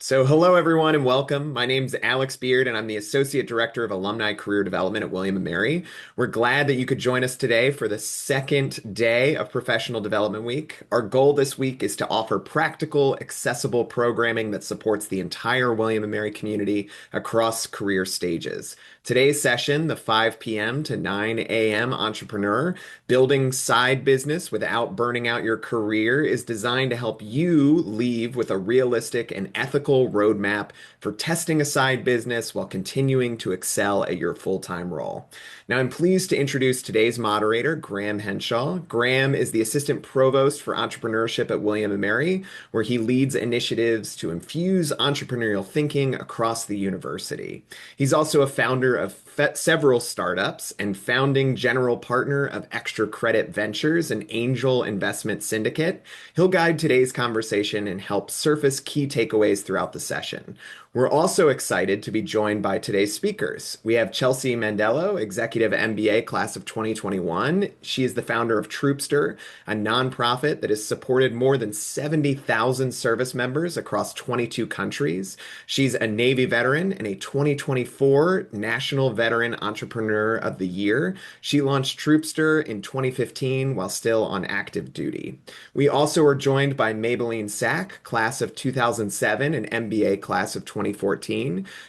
So, hello everyone and welcome. My name's Alex Beard and I'm the Associate Director of Alumni Career Development at William & Mary. We're glad that you could join us today for the second day of Professional Development Week. Our goal this week is to offer practical, accessible programming that supports the entire William & Mary community across career stages. Today's session, the 5 p.m. to 9 a.m. Entrepreneur, Building Side Business Without Burning Out Your Career, is designed to help you leave with a realistic and ethical roadmap for testing a side business while continuing to excel at your full-time role. Now, I'm pleased to introduce today's moderator, Graham Henshaw. Graham is the Assistant Provost for Entrepreneurship at William & Mary, where he leads initiatives to infuse entrepreneurial thinking across the university. He's also a founder of several startups and founding general partner of Extra Credit Ventures, an angel investment syndicate. He'll guide today's conversation and help surface key takeaways throughout the session. We're also excited to be joined by today's speakers. We have Chelsea Mandello, Executive M.B.A. Class of 2021. She is the founder of Troopster, a nonprofit that has supported more than 70,000 service members across 22 countries. She's a Navy veteran and a 2024 National Veteran Entrepreneur of the Year. She launched Troopster in 2015 while still on active duty. We also are joined by Maybelline Sack, Class of 2007 and M.B.A. Class of 2014.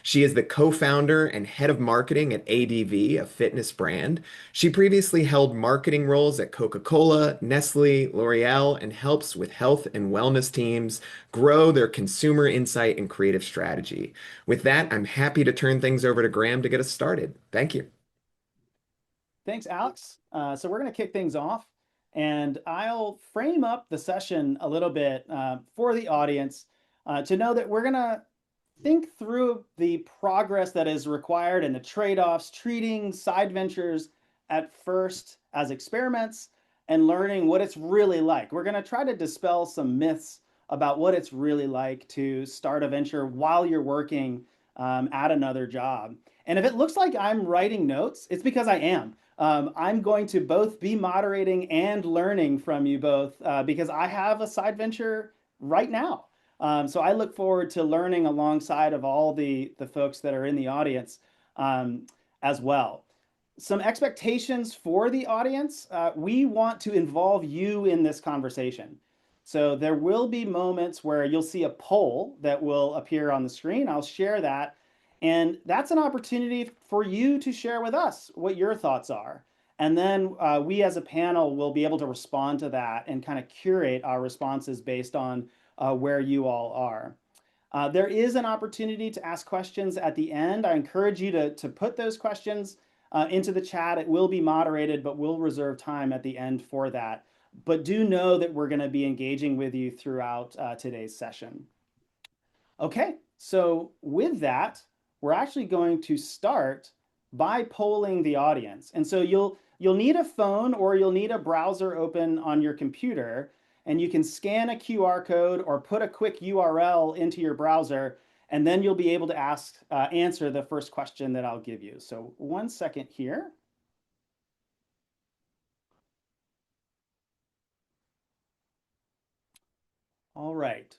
She is the co-founder and head of marketing at ADV, a fitness brand. She previously held marketing roles at Coca-Cola, Nestle, L'Oreal, and helps with health and wellness teams grow their consumer insight and creative strategy. With that, I'm happy to turn things over to Graham to get us started. Thank you. Thanks, Alex. So we're going to kick things off, and I'll frame up the session a little bit for the audience to know that we're going to think through the progress that is required and the trade-offs, treating side ventures at first as experiments and learning what it's really like. We're going to try to dispel some myths about what it's really like to start a venture while you're working at another job. And if it looks like I'm writing notes, it's because I am. I'm going to both be moderating and learning from you both because I have a side venture right now. So I look forward to learning alongside of all the folks that are in the audience as well. Some expectations for the audience. We want to involve you in this conversation. So there will be moments where you'll see a poll that will appear on the screen. I'll share that. And that's an opportunity for you to share with us what your thoughts are. And then we as a panel will be able to respond to that and kind of curate our responses based on where you all are. There is an opportunity to ask questions at the end. I encourage you to put those questions into the chat. It will be moderated, but we'll reserve time at the end for that. But do know that we're going to be engaging with you throughout today's session. Okay, so with that, we're actually going to start by polling the audience. And so you'll need a phone or you'll need a browser open on your computer, and you can scan a QR code or put a quick URL into your browser, and then you'll be able to answer the first question that I'll give you. So 1 second here. All right.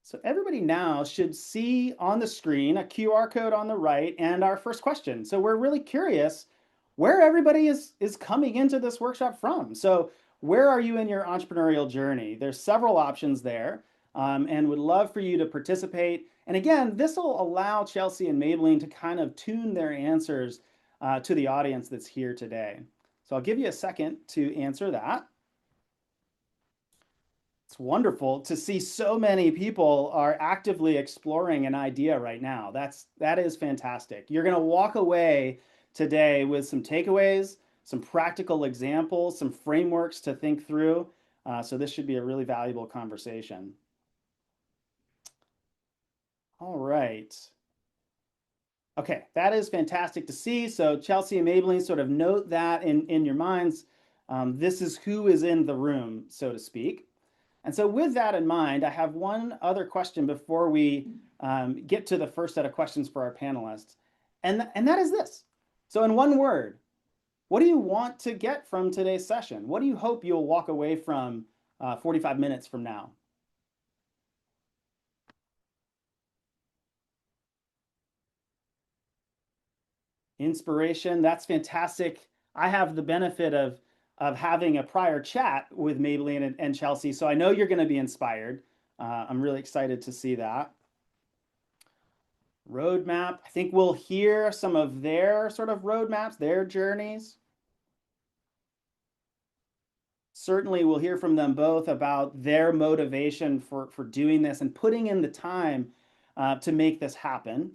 So everybody now should see on the screen a QR code on the right and our first question. So we're really curious where everybody is coming into this workshop from. So where are you in your entrepreneurial journey? There's several options there and would love for you to participate. And again, this will allow Chelsea and Maybelline to kind of tune their answers to the audience that's here today. So I'll give you a second to answer that. It's wonderful to see so many people are actively exploring an idea right now. That is fantastic. You're going to walk away today with some takeaways, some practical examples, some frameworks to think through. So this should be a really valuable conversation. All right. Okay, that is fantastic to see. So Chelsea and Maybelline, sort of note that in your minds. This is who is in the room, so to speak. And so with that in mind, I have one other question before we get to the first set of questions for our panelists. And that is this. So in one word, what do you want to get from today's session? What do you hope you'll walk away from 45 minutes from now? Inspiration, that's fantastic. I have the benefit of having a prior chat with Maybelline and Chelsea, so I know you're going to be inspired. I'm really excited to see that. Roadmap, I think we'll hear some of their sort of roadmaps, their journeys. Certainly, we'll hear from them both about their motivation for doing this and putting in the time to make this happen.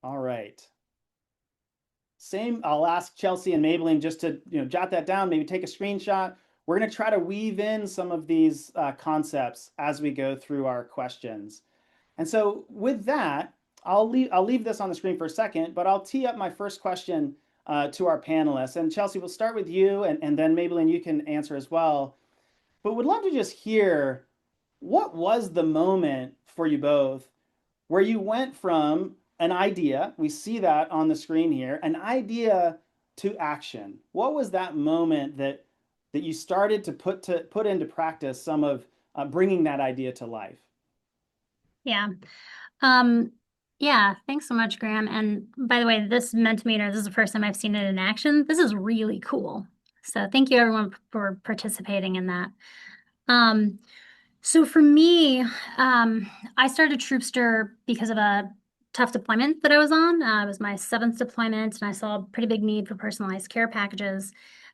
All right. Same, I'll ask Chelsea and Maybelline just to jot that down, maybe take a screenshot. We're going to try to weave in some of these concepts as we go through our questions. And so with that, I'll leave this on the screen for a second, but I'll tee up my first question to our panelists. And Chelsea, we'll start with you, and then Maybelline, you can answer as well. But would love to just hear, what was the moment for you both where you went from an idea, we see that on the screen here, an idea to action? What was that moment that you started to put into practice some of bringing that idea to life? Yeah. Um, yeah, thanks so much, Graham. And by the way, this Mentimeter, this is the first time I've seen it in action. This is really cool. So thank you everyone for participating in that. Um, so for me, I started Troopster because of a tough deployment that I was on. It was my seventh deployment, and I saw a pretty big need for personalized care packages.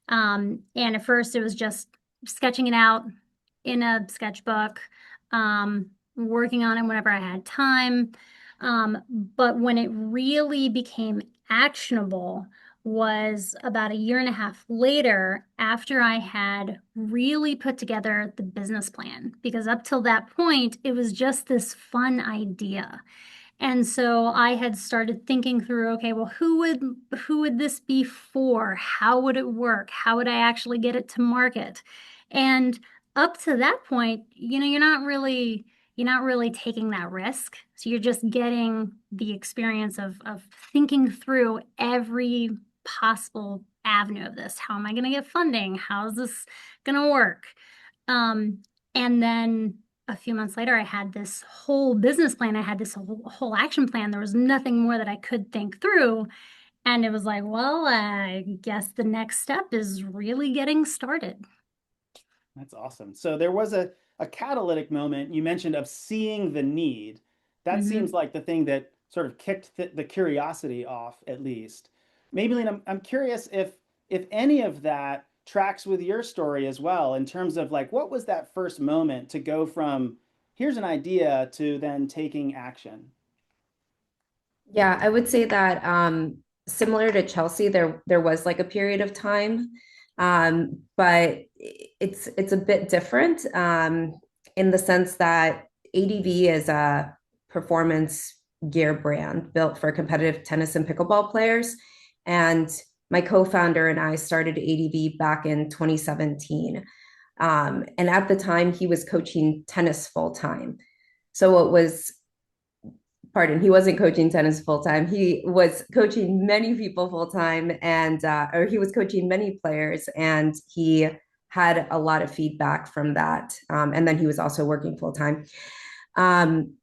And at first, it was just sketching it out in a sketchbook, working on it whenever I had time. But when it really became actionable was about a year and a half later after I had really put together the business plan. Because up till that point, it was just this fun idea. And so I had started thinking through, okay, well, who would this be for? How would it work? How would I actually get it to market? And up to that point, you're not really taking that risk. So you're just getting the experience of thinking through every possible avenue of this. How am I going to get funding? How is this going to work? Um, and then a few months later, I had this whole business plan. I had this whole action plan. There was nothing more that I could think through. And it was like, well, I guess the next step is really getting started. That's awesome. So there was a catalytic moment you mentioned of seeing the need. That seems Hmm. like the thing that sort of kicked the curiosity off, at least. Maybelline, I'm curious if any of that tracks with your story as well, in terms of like, what was that first moment to go from here's an idea to then taking action? Yeah, I would say that similar to Chelsea, there was like a period of time, but it's a bit different in the sense that ADV is a performance gear brand built for competitive tennis and pickleball players, and my co-founder and I started ADV back in 2017, and at the time he was coaching tennis full time, so it was pardon, he wasn't coaching tennis full time. He was coaching many people full time, and or he was coaching many players, and he had a lot of feedback from that. And then he was also working full time. Um,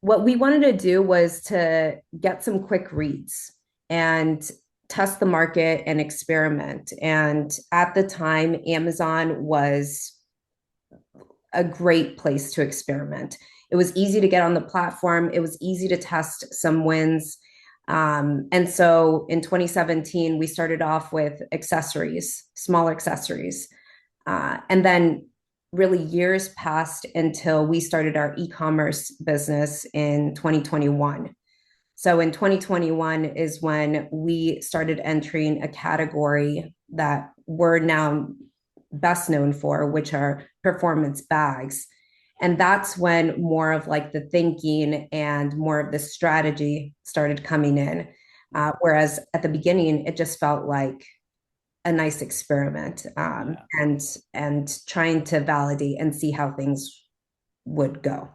what we wanted to do was to get some quick reads and test the market and experiment. And at the time, Amazon was a great place to experiment. It was easy to get on the platform. It was easy to test some wins. And so in 2017, we started off with accessories, small accessories. And then really years passed until we started our e-commerce business in 2021. So in 2021 is when we started entering a category that we're now best known for, which are performance bags. And that's when more of like the thinking and more of the strategy started coming in. Whereas at the beginning, it just felt like a nice experiment, Yeah. and trying to validate and see how things would go.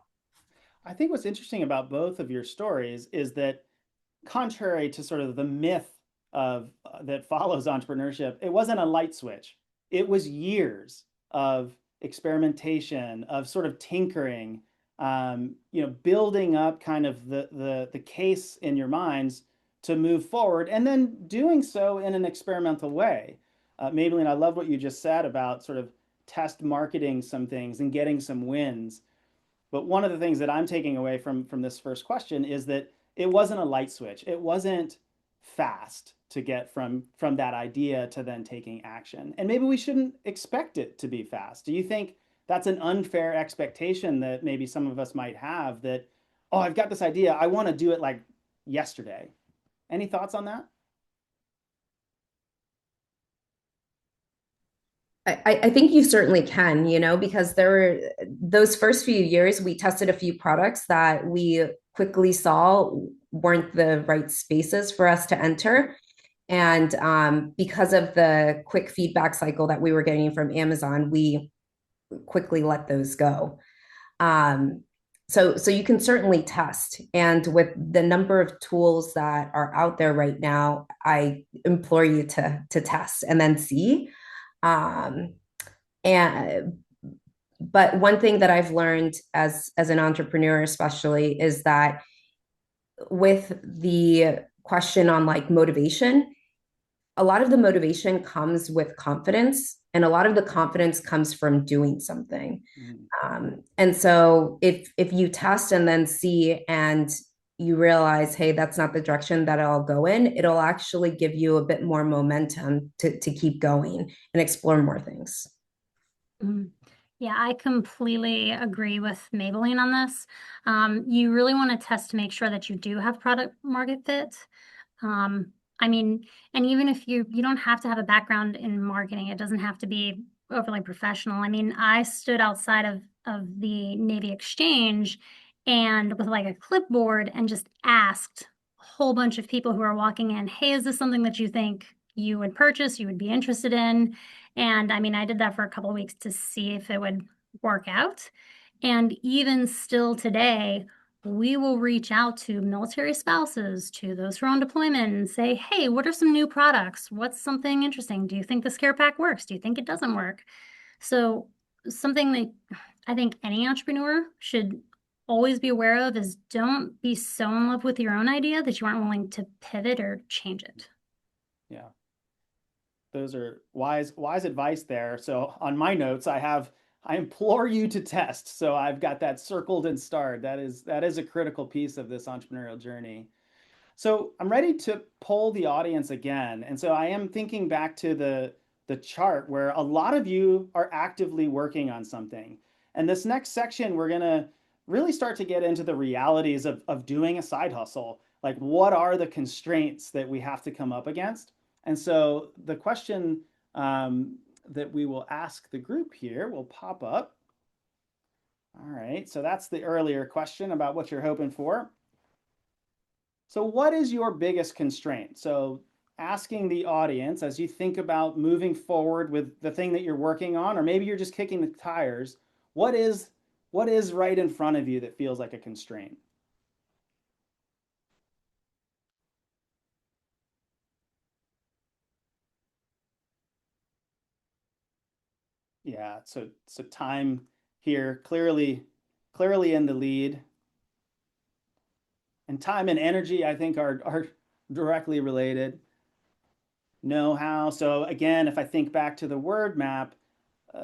I think what's interesting about both of your stories is that, contrary to sort of the myth that follows entrepreneurship, it wasn't a light switch. It was years of experimentation, of sort of tinkering, building up kind of the case in your minds to move forward, and then doing so in an experimental way. Maybelline, I love what you just said about sort of test marketing some things and getting some wins. But one of the things that I'm taking away from this first question is that it wasn't a light switch. It wasn't fast to get from that idea to then taking action. And maybe we shouldn't expect it to be fast. Do you think that's an unfair expectation that maybe some of us might have, that, oh, I've got this idea, I want to do it like yesterday? Any thoughts on that? I think you certainly can, because there were those first few years, we tested a few products that we quickly saw weren't the right spaces for us to enter. And because of the quick feedback cycle that we were getting from Amazon, we quickly let those go. So you can certainly test. And with the number of tools that are out there right now, I implore you to test and then see. Um, and but one thing that I've learned as an entrepreneur, especially, is that with the question on like motivation, a lot of the motivation comes with confidence, and a lot of the confidence comes from doing something. And so if you test and then see and you realize, hey, that's not the direction that I'll go in, it'll actually give you a bit more momentum to keep going and explore more things. Yeah, I completely agree with Maybelline on this. You really want to test to make sure that you do have product market fit. I mean, and even if you don't have to have a background in marketing, it doesn't have to be overly professional. I mean, I stood outside of the Navy Exchange and with like a clipboard and just asked a whole bunch of people who are walking in, hey, is this something that you think you would purchase, you would be interested in? And I mean, I did that for a couple of weeks to see if it would work out. And even still today, we will reach out to military spouses, to those who are on deployment, and say, hey, what are some new products? What's something interesting? Do you think this care pack works? Do you think it doesn't work? So something that I think any entrepreneur should always be aware of is don't be so in love with your own idea that you aren't willing to pivot or change it. Yeah. Those are wise advice there. So on my notes, I implore you to test. So I've got that circled and starred. That is a critical piece of this entrepreneurial journey. So I'm ready to poll the audience again. And so I am thinking back to the chart where a lot of you are actively working on something. And this next section, we're going to really start to get into the realities of doing a side hustle. Like, what are the constraints that we have to come up against? And so the question that we will ask the group here will pop up. All right, so that's the earlier question about what you're hoping for. So what is your biggest constraint? So asking the audience, as you think about moving forward with the thing that you're working on, or maybe you're just kicking the tires, what is right in front of you that feels like a constraint? Yeah, so time here clearly in the lead. And time and energy, I think, are directly related. Know-how. So again, if I think back to the word map,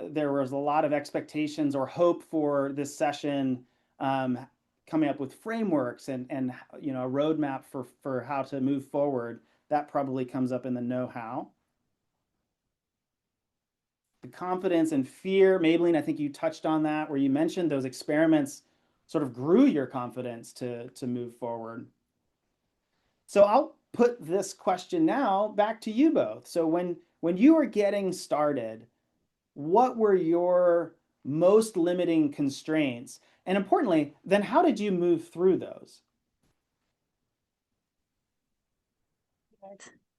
there was a lot of expectations or hope for this session, coming up with frameworks and a roadmap for how to move forward. That probably comes up in the know-how. The confidence and fear, Maybelline, I think you touched on that, where you mentioned those experiments sort of grew your confidence to move forward. So I'll put this question now back to you both. So when you were getting started, what were your most limiting constraints? And importantly, then how did you move through those?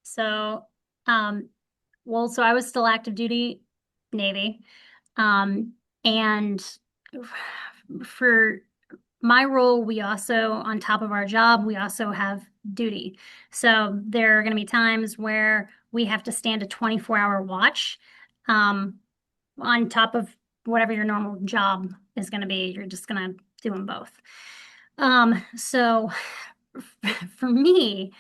So, so I was still active duty Navy. And for my role, we also, on top of our job, we also have duty. So there are going to be times where we have to stand a 24-hour watch, on top of whatever your normal job is going to be. You're just going to do them both. So for me,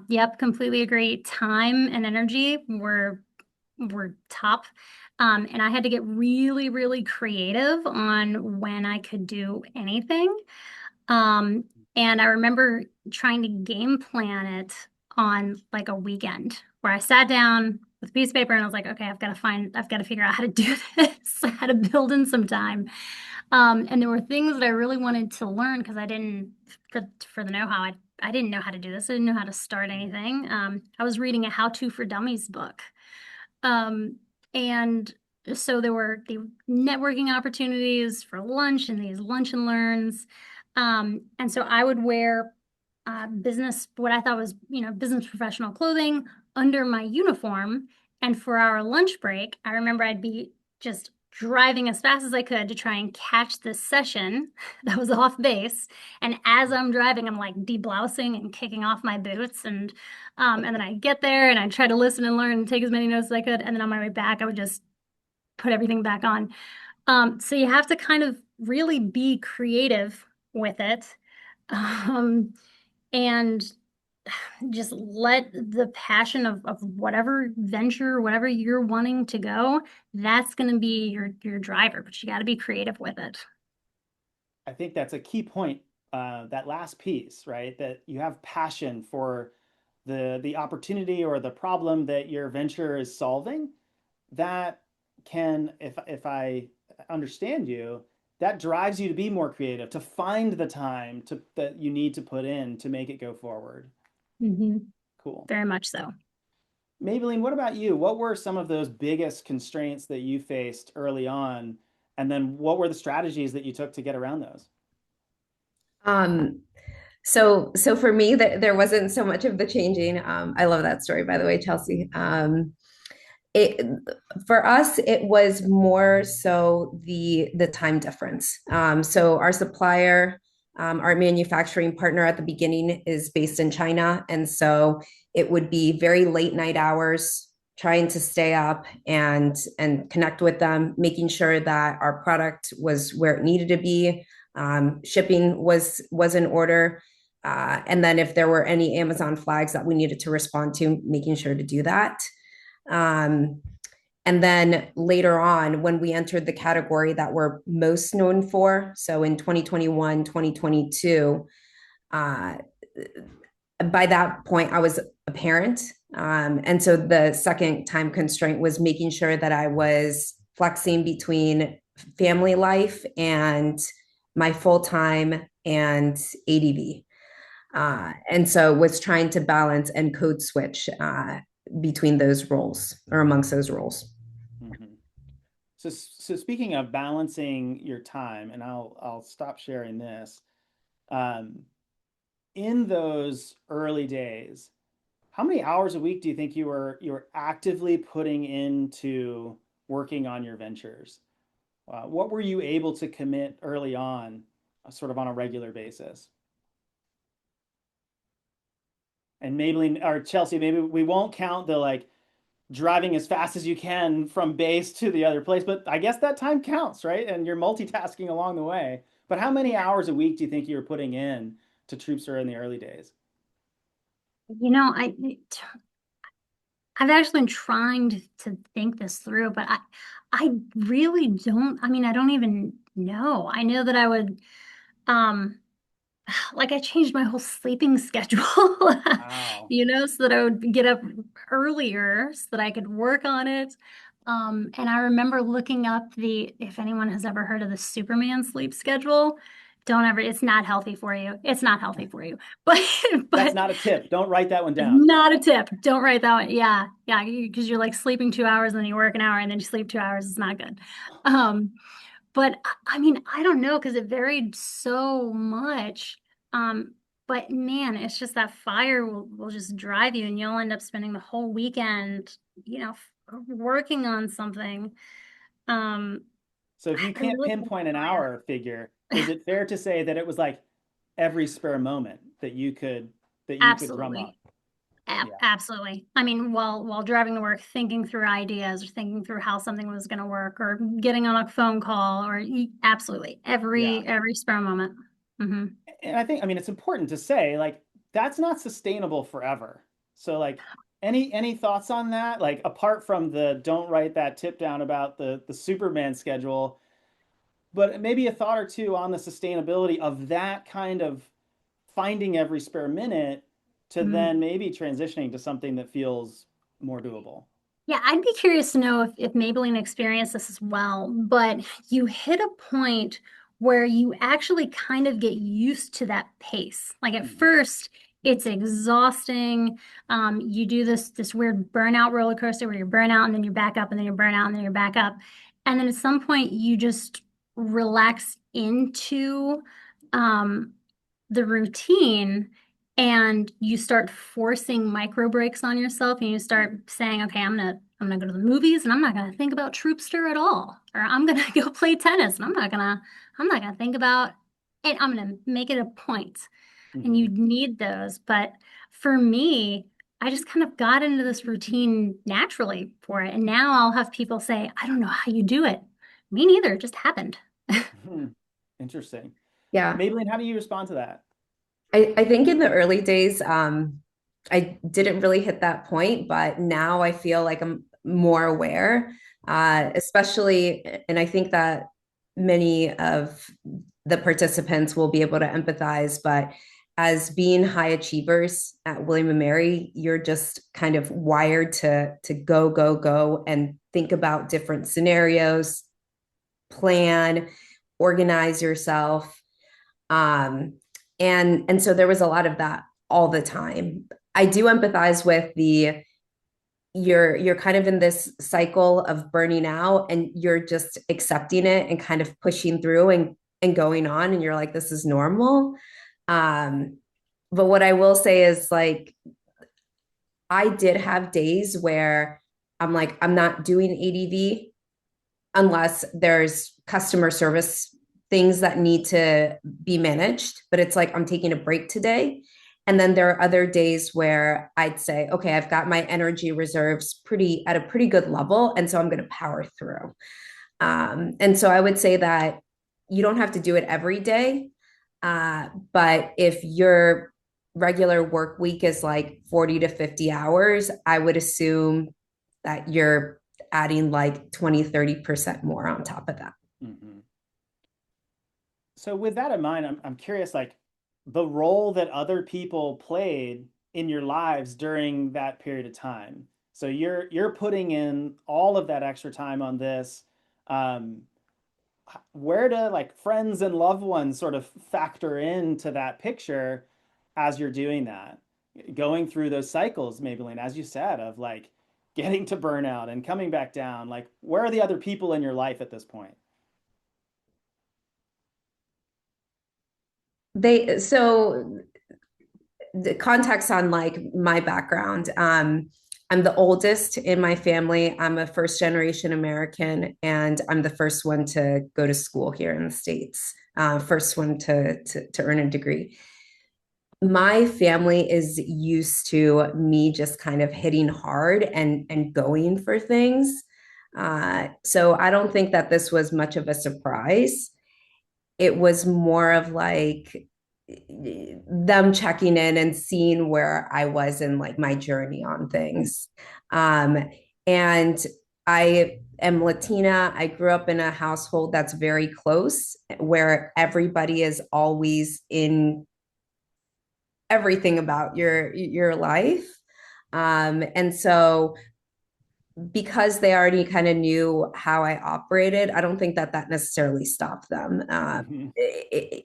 yep, completely agree. Time and energy were top. And I had to get really, really creative on when I could do anything. Um, and I remember trying to game plan it on like a weekend where I sat down with a piece of paper and I was like, okay, I've got to figure out how to do this, how to build in some time. And there were things that I really wanted to learn because I didn't, for the know-how, I didn't know how to do this. I didn't know how to start anything. I was reading a How To for Dummies book. And so there were the networking opportunities for lunch and these lunch and learns. And so I would wear what I thought was, business professional clothing under my uniform. And for our lunch break, I remember I'd be just driving as fast as I could to try and catch this session that was off base. And as I'm driving, I'm like deblousing and kicking off my boots. And then I'd get there and I'd try to listen and learn and take as many notes as I could. And then on my way back, I would just put everything back on. So you have to kind of really be creative with it. Um, and just let the passion of whatever venture, whatever you're wanting to go, that's going to be your driver, but you got to be creative with it. I think that's a key point, that last piece, right? That you have passion for the opportunity or the problem that your venture is solving. That can, if I understand you, that drives you to be more creative, to find the time that you need to put in to make it go forward. Mm-hmm. Cool. Very much so. Maybelline, what about you? What were some of those biggest constraints that you faced early on? And then what were the strategies that you took to get around those? Um, so for me, there wasn't so much of the changing. I love that story, by the way, Chelsea. It for us, it was more so the time difference. So our supplier, our manufacturing partner at the beginning is based in China, and so it would be very late night hours trying to stay up and connect with them, making sure that our product was where it needed to be. Shipping was in order. And then if there were any Amazon flags that we needed to respond to, making sure to do that. Um, and then later on, when we entered the category that we're most known for, so in 2021, 2022, uh, by that point, I was a parent. And so the second time constraint was making sure that I was flexing between family life and my full time and ADV. And so was trying to balance and code switch between those roles or amongst those roles. Mm-hmm. So speaking of balancing your time, and I'll stop sharing this. Um, in those early days, how many hours a week do you think you were actively putting into working on your ventures? What were you able to commit early on, sort of on a regular basis? And Maybelline or Chelsea, maybe we won't count the like driving as fast as you can from base to the other place, but I guess that time counts, right? And you're multitasking along the way. But how many hours a week do you think you were putting in to Troopster in the early days? You know, I've actually been trying to think this through, but I really don't. I mean, I don't even know. I know that I would, um, like I changed my whole sleeping schedule, Wow. so that I would get up earlier so that I could work on it. And I remember looking up if anyone has ever heard of the Superman sleep schedule, don't ever, it's not healthy for you. It's not healthy for you. But, That's but not a tip. Don't write that one down. not a tip. Don't write that one. Yeah. Yeah. Because you're like sleeping 2 hours and then you work an hour and then you sleep 2 hours. It's not good. Um, but I mean, I don't know because it varied so much. Um, but man, it's just that fire will just drive you and you'll end up spending the whole weekend, working on something. Um, So if you I can't really pinpoint an fire. hour figure, is it fair to say that it was like every spare moment that you could drum up? Absolutely. Yeah. Absolutely. I mean, while driving to work, thinking through ideas or thinking through how something was going to work or getting on a phone call or absolutely Yeah. every spare moment. Hmm. And I think, I mean, it's important to say, like, that's not sustainable forever. So, like, any thoughts on that? Like, apart from the don't write that tip down about the Superman schedule, but maybe a thought or two on the sustainability of that kind of finding every spare minute to then maybe transitioning to something that feels more doable. Yeah, I'd be curious to know if Maybelline experienced this as well, but you hit a point where you actually kind of get used to that pace. Like at Mhm. first, it's exhausting. You do this weird burnout roller coaster where you're burnout and then you're back up and then you're burnout and then you're back up. And then at some point you just relax into um, the routine and you start forcing micro breaks on yourself and you start saying, okay, I'm gonna go to the movies and I'm not gonna think about Troopster at all. Or I'm gonna go play tennis and I'm not gonna think about it. I'm gonna make it a point. And you Mhm. need those. But for me, I just kind of got into this routine naturally for it. And now I'll have people say, I don't know how you do it. Me neither, it just happened. Mhm. Interesting. Yeah. Maybelline, how do you respond to that? I think in the early days, I didn't really hit that point, but now I feel like I'm more aware, especially, and I think that many of the participants will be able to empathize, but as being high achievers at William and Mary, you're just kind of wired to go, go, go and think about different scenarios, plan, organize yourself. Um, and so there was a lot of that all the time. I do empathize with the you're kind of in this cycle of burning out and you're just accepting it and kind of pushing through and going on and you're like this is normal. Um, but what I will say is like I did have days where I'm like I'm not doing ADV unless there's customer service things that need to be managed. But it's like, I'm taking a break today. And then there are other days where I'd say, okay, I've got my energy reserves pretty at a pretty good level. And so I'm going to power through. And so I would say that you don't have to do it every day. But if your regular work week is like 40 to 50 hours, I would assume that you're adding like 20-30% more on top of that. Mhm. So with that in mind, I'm curious, like the role that other people played in your lives during that period of time. So you're putting in all of that extra time on this. Um, where do like friends and loved ones sort of factor into that picture as you're doing that? Going through those cycles, Maybelline, as you said, of like getting to burnout and coming back down. Like, where are the other people in your life at this point? They so the context on like my background. I'm the oldest in my family. I'm a first generation American, and I'm the first one to go to school here in the States. First one to earn a degree. My family is used to me just kind of hitting hard and going for things. So I don't think that this was much of a surprise. It was more of like them checking in and seeing where I was in like my journey on things. Um, and I am Latina. I grew up in a household that's very close, where everybody is always in everything about your life. And so because they already kind of knew how I operated, I don't think that that necessarily stopped them. Mhm.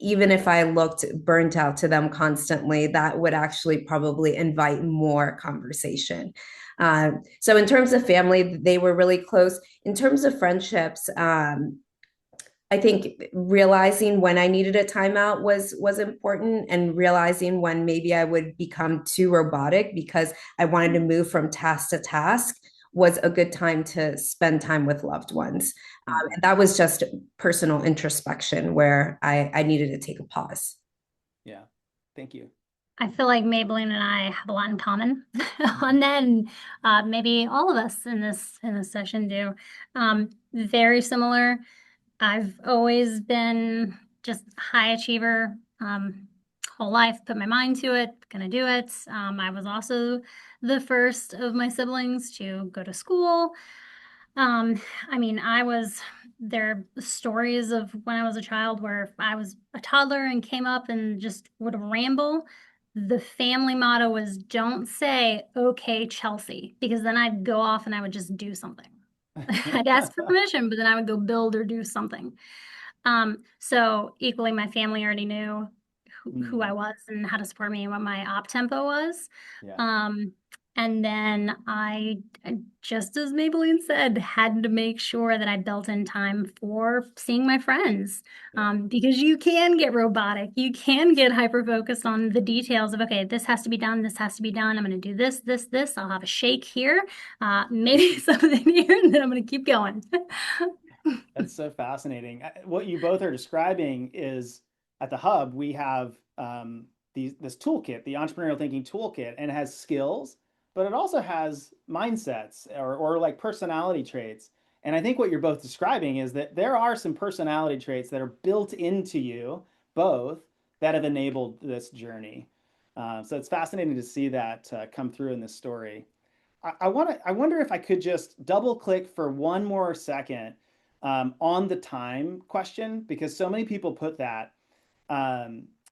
Even if I looked burnt out to them constantly, that would actually probably invite more conversation. So in terms of family, they were really close. In terms of friendships, I think realizing when I needed a timeout was important, and realizing when maybe I would become too robotic because I wanted to move from task to task was a good time to spend time with loved ones. And Mhm. that was just personal introspection where I needed to take a pause. Yeah. Thank you. I feel like Maybelline and I have a lot in common on that, and maybe all of us in this session do. Very similar. I've always been just high achiever, whole life, put my mind to it, gonna do it. I was also the first of my siblings to go to school. I mean, there are stories of when I was a child where I was a toddler and came up and just would ramble. The family motto was don't say, okay, Chelsea, because then I'd go off and I would just do something. I'd ask for permission, but then I would go build or do something. So equally, my family already knew who I was and how to support me and what my op tempo was. Yeah. And then just as Maybelline said, had to make sure that I built in time for seeing my friends. Because you can get robotic. You can get hyper focused on the details of, okay, this has to be done. This has to be done. I'm going to do this, this, this. I'll have a shake here, maybe something here, and then I'm going to keep going. That's so fascinating. What you both are describing is at the hub, we have this toolkit, the entrepreneurial thinking toolkit, and it has skills, but it also has mindsets or like personality traits. And I think what you're both describing is that there are some personality traits that are built into you both that have enabled this journey. So it's fascinating to see that come through in this story. I wonder if I could just double click for one more second on the time question, because so many people put that.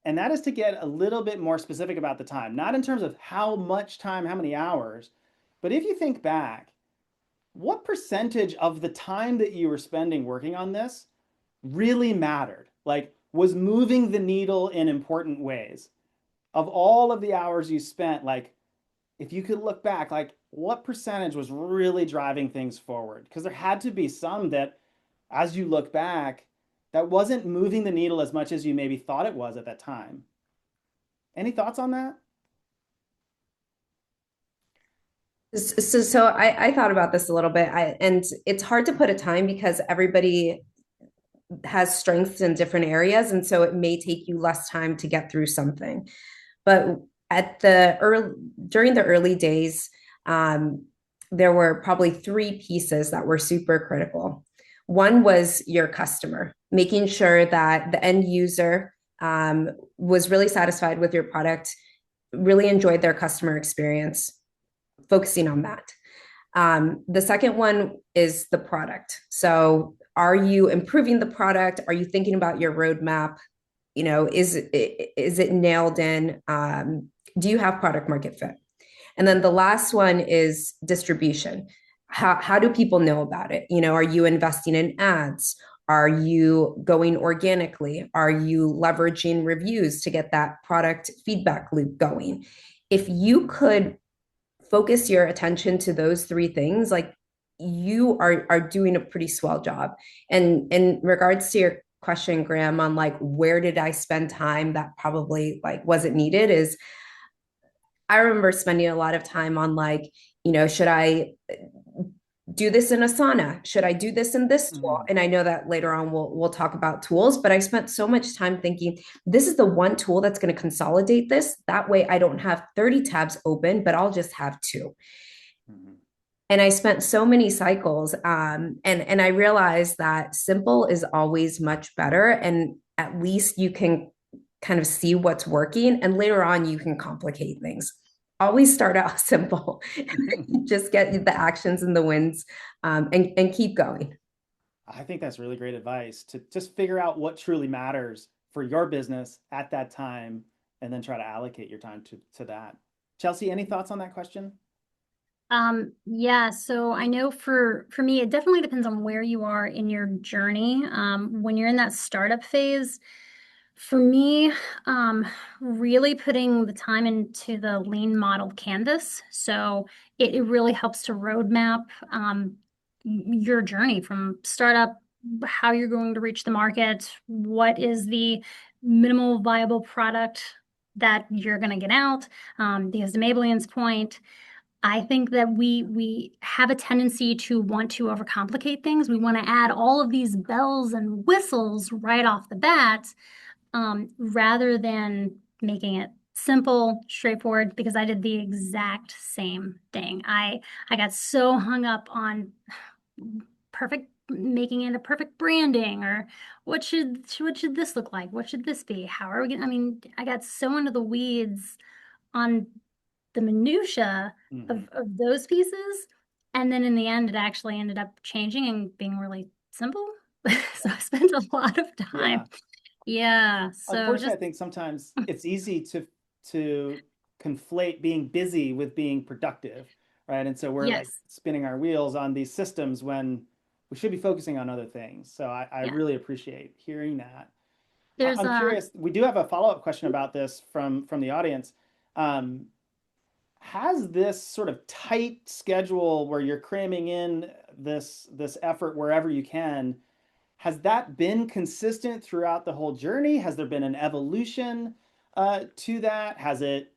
And that is to get a little bit more specific about the time, not in terms of how much time, how many hours, but if you think back, what percentage of the time that you were spending working on this really mattered? Like, was moving the needle in important ways? Of all of the hours you spent, like, if you could look back, like, what percentage was really driving things forward? Because there had to be some that, as you look back, that wasn't moving the needle as much as you maybe thought it was at that time. Any thoughts on that? So I thought about this a little bit, and it's hard to put a time because everybody has strengths in different areas, and so it may take you less time to get through something. But during the early days, there were probably three pieces that were super critical. One was your customer, making sure that the end user was really satisfied with your product, really enjoyed their customer experience, focusing on that. The second one is the product. So are you improving the product? Are you thinking about your roadmap? You know, is it nailed in? Do you have product market fit? And then the last one is distribution. How do people know about it? You know, are you investing in ads? Are you going organically? Are you leveraging reviews to get that product feedback loop going? If you could focus your attention to those three things, like you are doing a pretty swell job. And in regards to your question, Graham, on like where did I spend time that probably like wasn't needed, is I remember spending a lot of time on like, you know, should I do this in Asana? Should I do this in this tool? And I know that later on we'll talk about tools, but I spent so much time thinking this is the one tool that's going to consolidate this. That way I don't have 30 tabs open, but I'll just have two. And I spent so many cycles, and I realized that simple is always much better, and at least you can kind of see what's working, and later on you can complicate things. Always start out simple, just get the actions and the wins, and keep going. I think that's really great advice, to just figure out what truly matters for your business at that time, and then try to allocate your time to that. Chelsea, any thoughts on that question? Yeah, so I know for me, it definitely depends on where you are in your journey. When you're in that startup phase, for me, really putting the time into the lean model canvas. So it really helps to roadmap your journey from startup, how you're going to reach the market, what is the minimal viable product that you're going to get out. Because to Maybelline's point, I think that we have a tendency to want to overcomplicate things. We want to add all of these bells and whistles right off the bat, rather than making it simple, straightforward, because I did the exact same thing. I got so hung up on perfect making it a perfect branding, or what should this look like? What should this be? How are we gonna, I mean, I got so into the weeds on the minutia Hmm. of those pieces. And then in the end, it actually ended up changing and being really simple. So I spent a lot of time. Yeah. Yeah. So Unfortunately, just, I think sometimes it's easy to conflate being busy with being productive, right? And so we're like yes. spinning our wheels on these systems when we should be focusing on other things. So I Yeah. really appreciate hearing that. There's I'm curious, we do have a follow-up question about this from the audience. Um, has this sort of tight schedule where you're cramming in this effort wherever you can, has that been consistent throughout the whole journey? Has there been an evolution to that? Has it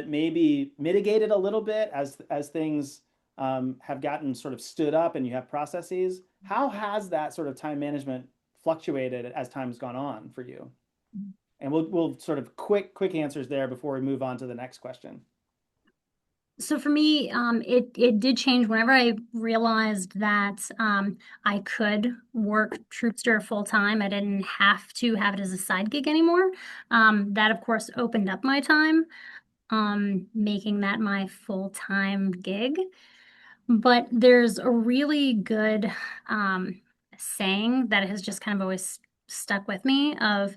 maybe mitigated a little bit as things have gotten sort of stood up and you have processes? How has that sort of time management fluctuated as time has gone on for you? And we'll sort of quick answers there before we move on to the next question. So for me, it did change whenever I realized that I could work Troopster full time. I didn't have to have it as a side gig anymore. That of course opened up my time, making that my full-time gig. But there's a really good saying that has just kind of always stuck with me of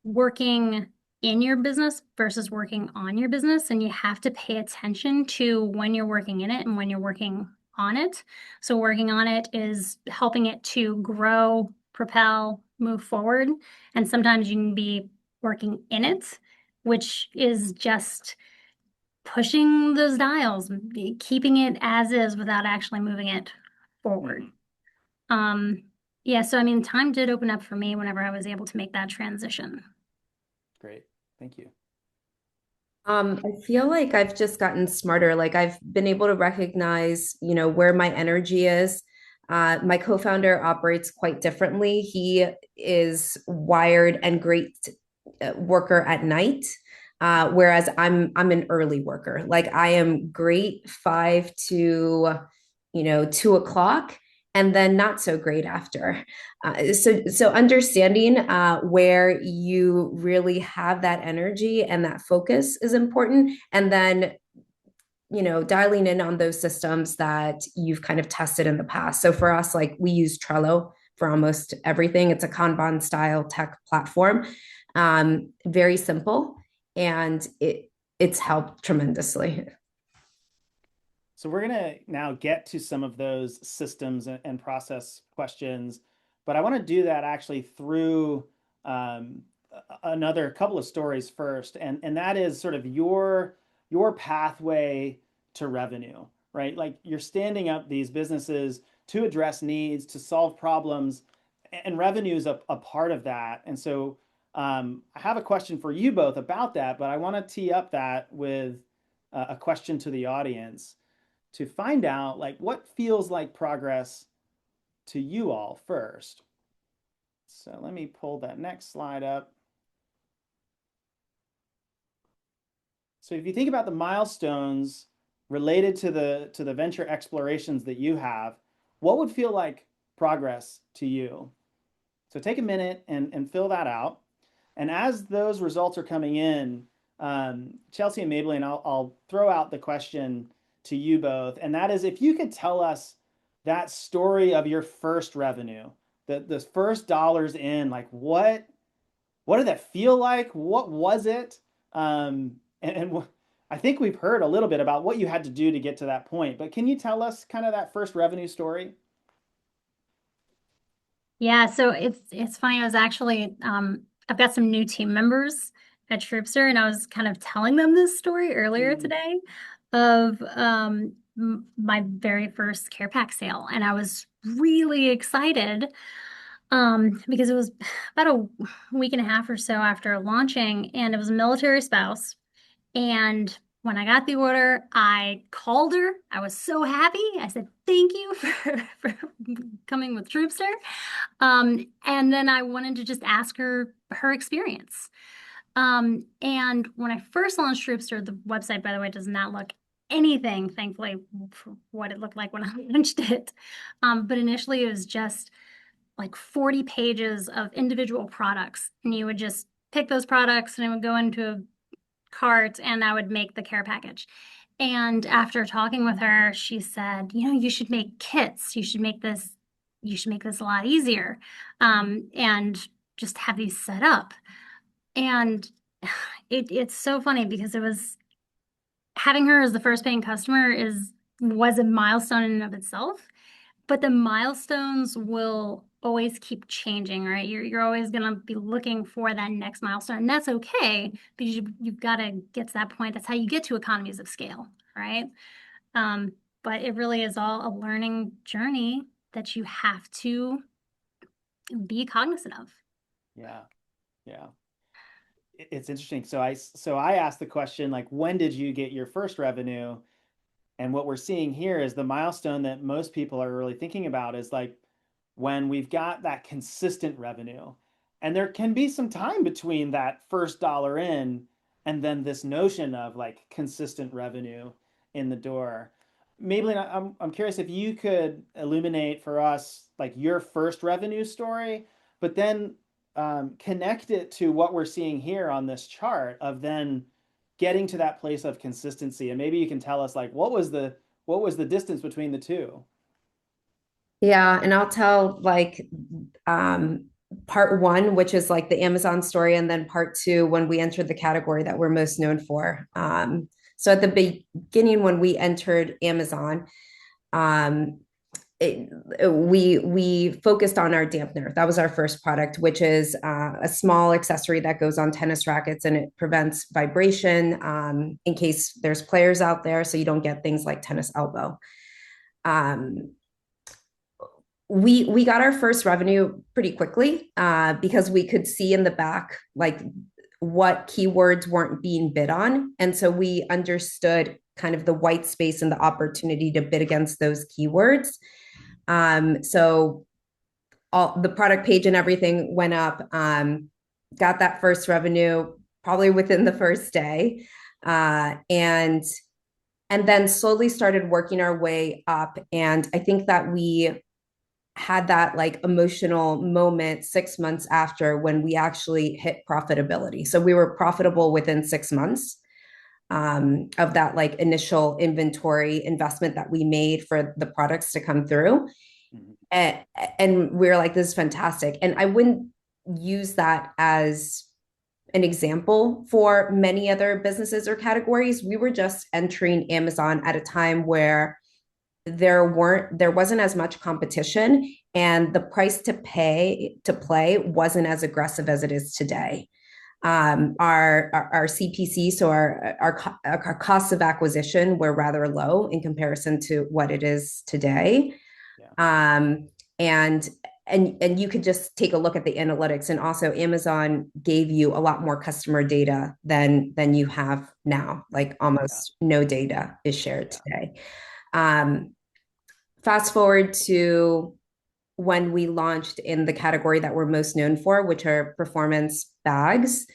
working in your business versus working on your business. And you have to pay attention to when you're working in it and when you're working on it. So working on it is helping it to grow, propel, move forward. And sometimes you can be working in it, which is just pushing those dials, keeping it as is without actually moving it forward. Mhm. Um, yeah, so I mean, time did open up for me whenever I was able to make that transition. Great. Thank you. I feel like I've just gotten smarter. Like I've been able to recognize, where my energy is. My co-founder operates quite differently. He is wired and great worker at night, whereas I'm an early worker. Like I am great 5 to 2 o'clock, and then not so great after. So understanding where you really have that energy and that focus is important, and then dialing in on those systems that you've kind of tested in the past. So for us, like we use Trello for almost everything. It's a Kanban style tech platform, very simple, and it's helped tremendously. So we're going to now get to some of those systems and process questions, but I want to do that actually through um, another couple of stories first, and that is sort of your pathway to revenue, right? Like you're standing up these businesses to address needs, to solve problems, and revenue is a part of that. And so I have a question for you both about that, but I want to tee up that with a question to the audience to find out like what feels like progress to you all first. So let me pull that next slide up. So if you think about the milestones related to the venture explorations that you have, what would feel like progress to you? So take a minute and fill that out. And as those results are coming in, Chelsea and Maybelline, I'll throw out the question to you both. And that is if you could tell us that story of your first revenue, the first dollars in, like what did that feel like? What was it? And I think we've heard a little bit about what you had to do to get to that point, but can you tell us kind of that first revenue story? Yeah, so it's funny. I was actually I've got some new team members at Troopster, and I was kind of telling them this story earlier Mm, today of my very first care pack sale, and I was really excited because it was about a week and a half or so after launching, and it was a military spouse. And when I got the order, I called her. I was so happy. I said, "Thank you for coming with Troopster." And then I wanted to just ask her experience. And when I first launched Troopster, the website, by the way, does not look anything, thankfully, for what it looked like when I launched it. But initially it was just like 40 pages of individual products. And you would just pick those products and it would go into a cart and I would make the care package. And after talking with her, she said, you should make kits. You should make this a lot easier. And just have these set up. And it's so funny because it was having her as the first paying customer was a milestone in and of itself, but the milestones will always keep changing, right? You're always gonna be looking for that next milestone, and that's okay because you've got to get to that point. That's how you get to economies of scale, right? Um, but it really is all a learning journey that you have to be cognizant of. Yeah. Yeah. It's interesting. So I asked the question, like, when did you get your first revenue? And what we're seeing here is the milestone that most people are really thinking about is like when we've got that consistent revenue. And there can be some time between that first dollar in and then this notion of like consistent revenue in the door. Maybelline, I'm curious if you could illuminate for us like your first revenue story, but then connect it to what we're seeing here on this chart of then getting to that place of consistency. And maybe you can tell us like what was the distance between the two? Yeah, and I'll tell like part one, which is like the Amazon story, and then part two when we entered the category that we're most known for. So at the beginning, when we entered Amazon, um, we focused on our dampener. That was our first product, which is a small accessory that goes on tennis rackets and it prevents vibration in case there's players out there, so you don't get things like tennis elbow. Um, we got our first revenue pretty quickly because we could see in the back like what keywords weren't being bid on, and so we understood kind of the white space and the opportunity to bid against those keywords. So all the product page and everything went up. Got that first revenue probably within the first day, and then slowly started working our way up. And I think that we had that like emotional moment 6 months after when we actually hit profitability. So we were profitable within 6 months of that like initial inventory investment that we made for the products to come through. Mm-hmm. And we were like, this is fantastic. And I wouldn't use that as an example for many other businesses or categories. We were just entering Amazon at a time where there wasn't as much competition and the price to play wasn't as aggressive as it is today. Our CPC, so our costs of acquisition were rather low in comparison to what it is today. Yeah. And you could just take a look at the analytics, and also Amazon gave you a lot more customer data than you have now. Like almost no data is shared today. Fast forward to when we launched in the category that we're most known for, which are performance bags.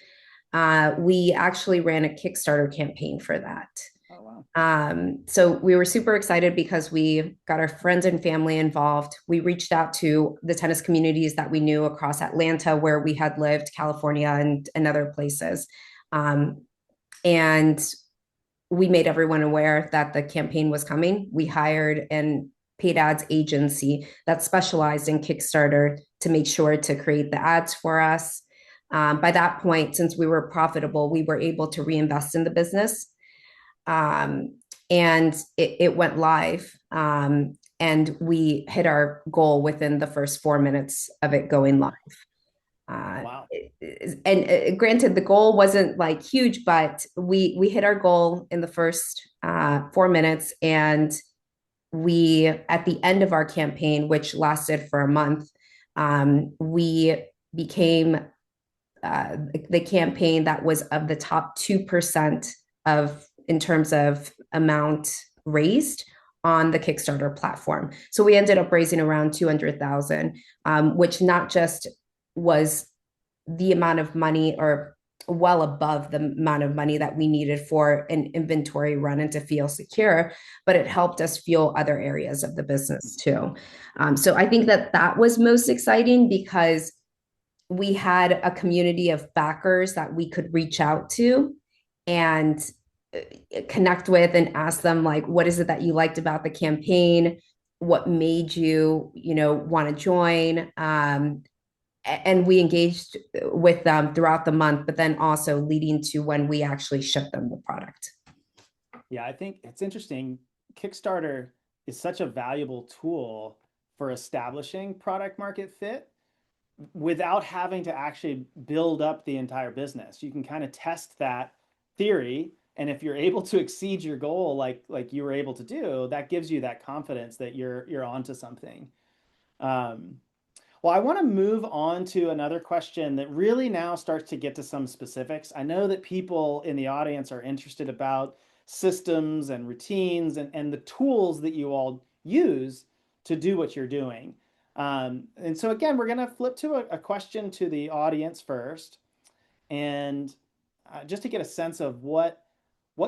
We actually ran a Kickstarter campaign for that. Oh, wow. So we were super excited because we got our friends and family involved. We reached out to the tennis communities that we knew across Atlanta, where we had lived, California, and other places. And we made everyone aware that the campaign was coming. We hired an paid ads agency that specialized in Kickstarter to make sure to create the ads for us. By that point, since we were profitable, we were able to reinvest in the business. And it went live. And we hit our goal within the first 4 minutes of it going live. Wow. And granted, the goal wasn't like huge, but we hit our goal in the first 4 minutes. And we, at the end of our campaign, which lasted for a month, we became the campaign that was of the top 2% of in terms of amount raised on the Kickstarter platform. So we ended up raising around 200,000, which not just was the amount of money or well above the amount of money that we needed for an inventory run and to feel secure, but it helped us fuel other areas of the business too. So I think that that was most exciting because we had a community of backers that we could reach out to and connect with and ask them, like, what is it that you liked about the campaign? What made you, want to join? And we engaged with them throughout the month, but then also leading to when we actually ship them the product. Yeah, I think it's interesting. Kickstarter is such a valuable tool for establishing product market fit without having to actually build up the entire business. You can kind of test that theory, and if you're able to exceed your goal like you were able to do, that gives you that confidence that you're onto something. Well, I want to move on to another question that really now starts to get to some specifics. I know that people in the audience are interested about systems and routines and the tools that you all use to do what you're doing. And so again, we're going to flip to a question to the audience first, and just to get a sense of what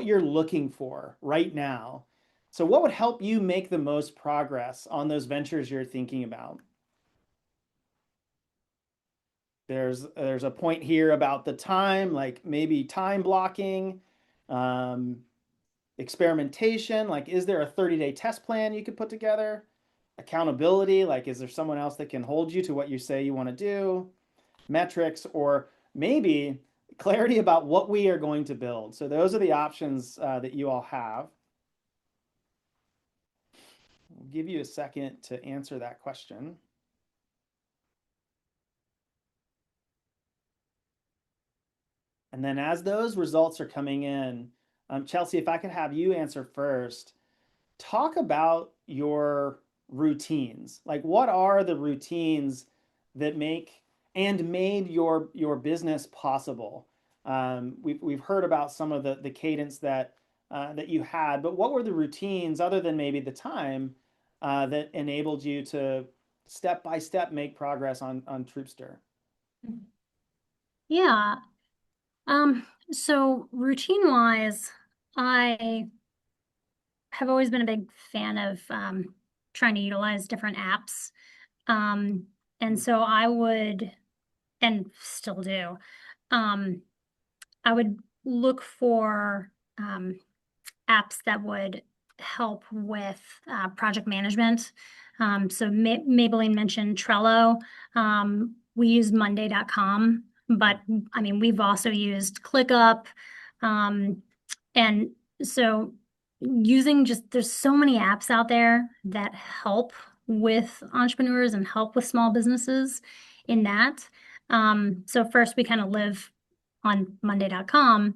you're looking for right now. So what would help you make the most progress on those ventures you're thinking about? There's a point here about the time, like maybe time blocking, um, experimentation, like is there a 30-day test plan you could put together? Accountability, like is there someone else that can hold you to what you say you want to do? Metrics, or maybe clarity about what we are going to build. So those are the options that you all have. I'll give you a second to answer that question. And then as those results are coming in, Chelsea, if I could have you answer first, talk about your routines. Like, what are the routines that make and made your business possible? We've heard about some of the cadence that that you had, but what were the routines other than maybe the time that enabled you to step by step make progress on Troopster? Yeah. So routine wise, I have always been a big fan of trying to utilize different apps. And so I would, and still do, um, I would look for apps that would help with project management. So Maybelline mentioned Trello. We use Monday.com, but I mean, we've also used ClickUp. And so there's so many apps out there that help with entrepreneurs and help with small businesses in that. So first we kind of live on Monday.com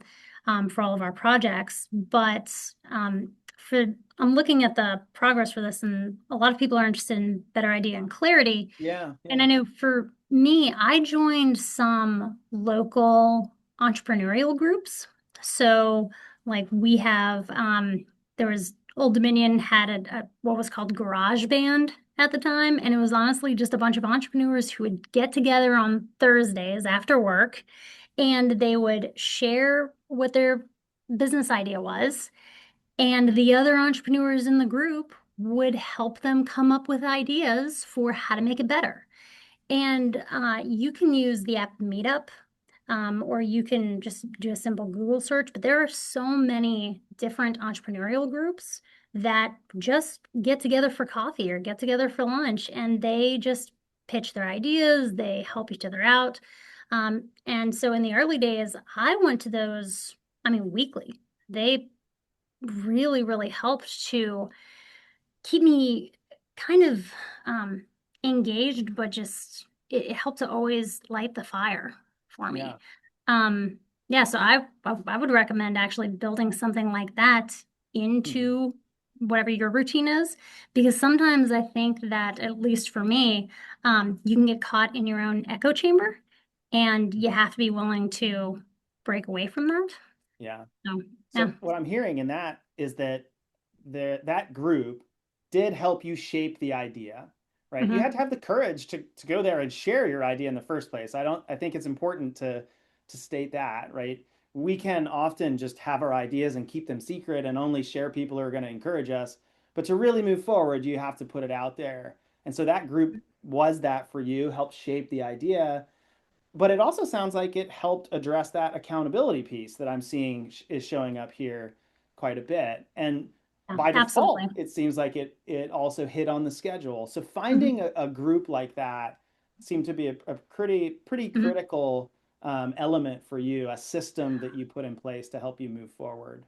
for all of our projects, but I'm looking at the progress for this, and a lot of people are interested in better idea and clarity. Yeah. And I know for me, I joined some local entrepreneurial groups. So like we have, there was Old Dominion had what was called Garage Band at the time. And it was honestly just a bunch of entrepreneurs who would get together on Thursdays after work, and they would share what their business idea was. And the other entrepreneurs in the group would help them come up with ideas for how to make it better. And you can use the app Meetup, or you can just do a simple Google search. But there are so many different entrepreneurial groups that just get together for coffee or get together for lunch, and they just pitch their ideas, they help each other out. And so in the early days, I went to those, I mean, weekly. They really, really helped to keep me kind of engaged, but just it helped to always light the fire for me. Yeah. Yeah, so I would recommend actually building something like that into whatever your routine is, because sometimes I think that, at least for me, you can get caught in your own echo chamber, and you have to be willing to break away from that. Yeah. So, So yeah. what I'm hearing in that is that that group did help you shape the idea, right? You Mhm. had to have the courage to go there and share your idea in the first place. I think it's important to state that, right? We can often just have our ideas and keep them secret and only share people who are going to encourage us. But to really move forward, you have to put it out there. And so that group was that for you, helped shape the idea. But it also sounds like it helped address that accountability piece that I'm seeing is showing up here quite a bit. And Yeah, by default, absolutely. it seems like it also hit on the schedule. So Mhm. finding a group like that seemed to be a pretty Mhm. critical element for you, a system that you put in place to help you move forward.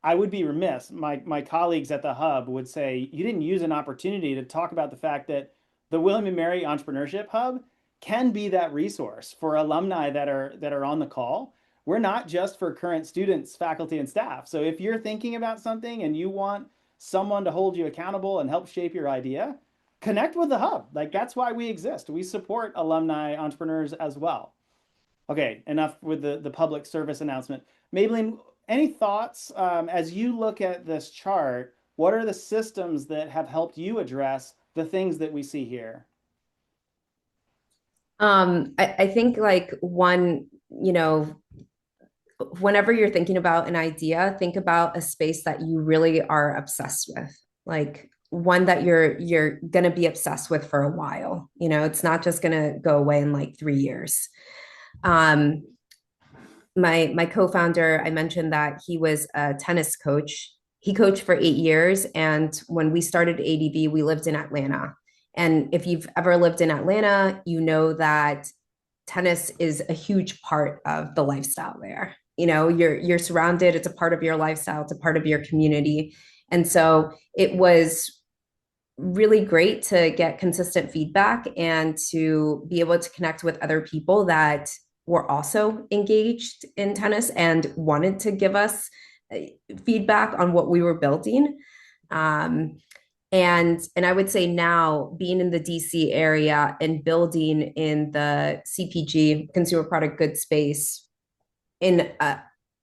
I would be remiss. My colleagues at the Hub would say you didn't use an opportunity to talk about the fact that the William and Mary Entrepreneurship Hub can be that resource for alumni that are on the call. We're not just for current students, faculty, and staff. So if you're thinking about something and you want someone to hold you accountable and help shape your idea, connect with the Hub. Like that's why we exist. We support alumni entrepreneurs as well. Okay, enough with the public service announcement. Maybelline, any thoughts as you look at this chart? What are the systems that have helped you address the things that we see here? I think like one, whenever you're thinking about an idea, think about a space that you really are obsessed with. Like one that you're going to be obsessed with for a while. It's not just going to go away in like 3 years. Um, my co-founder, I mentioned that he was a tennis coach. He coached for 8 years, and when we started ADV, we lived in Atlanta. And if you've ever lived in Atlanta, you know that tennis is a huge part of the lifestyle there. You're surrounded, it's a part of your lifestyle, it's a part of your community. And so it was really great to get consistent feedback and to be able to connect with other people that were also engaged in tennis and wanted to give us feedback on what we were building. And I would say now being in the DC area and building in the CPG, consumer product goods space, in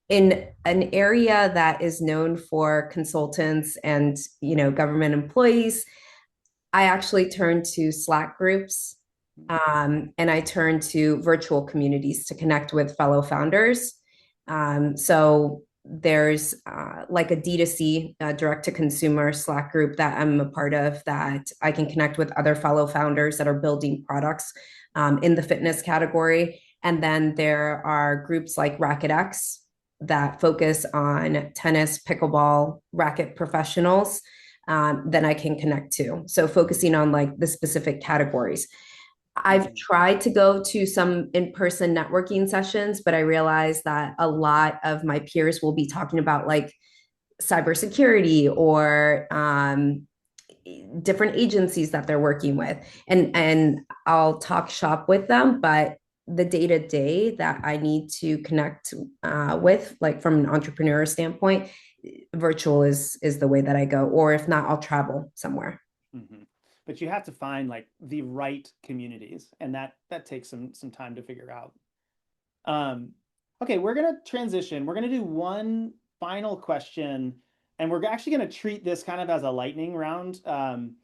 in an area that is known for consultants and government employees, I actually turned to Slack groups, and I turned to virtual communities to connect with fellow founders. So there's like a D2C, direct to consumer Slack group that I'm a part of that I can connect with other fellow founders that are building products in the fitness category. And then there are groups like Racket X that focus on tennis, pickleball, racket professionals then I can connect to. So focusing on like the specific categories. I've tried to go to some in-person networking sessions, but I realize that a lot of my peers will be talking about like cybersecurity or different agencies that they're working with, and I'll talk shop with them, but the day to day that I need to connect with, like from an entrepreneur standpoint, virtual is the way that I go, or if not, I'll travel somewhere. Mm-hmm. But you have to find like the right communities, and that takes some time to figure out. Um, okay, we're gonna transition. We're gonna do one final question, and we're actually gonna treat this kind of as a lightning round. And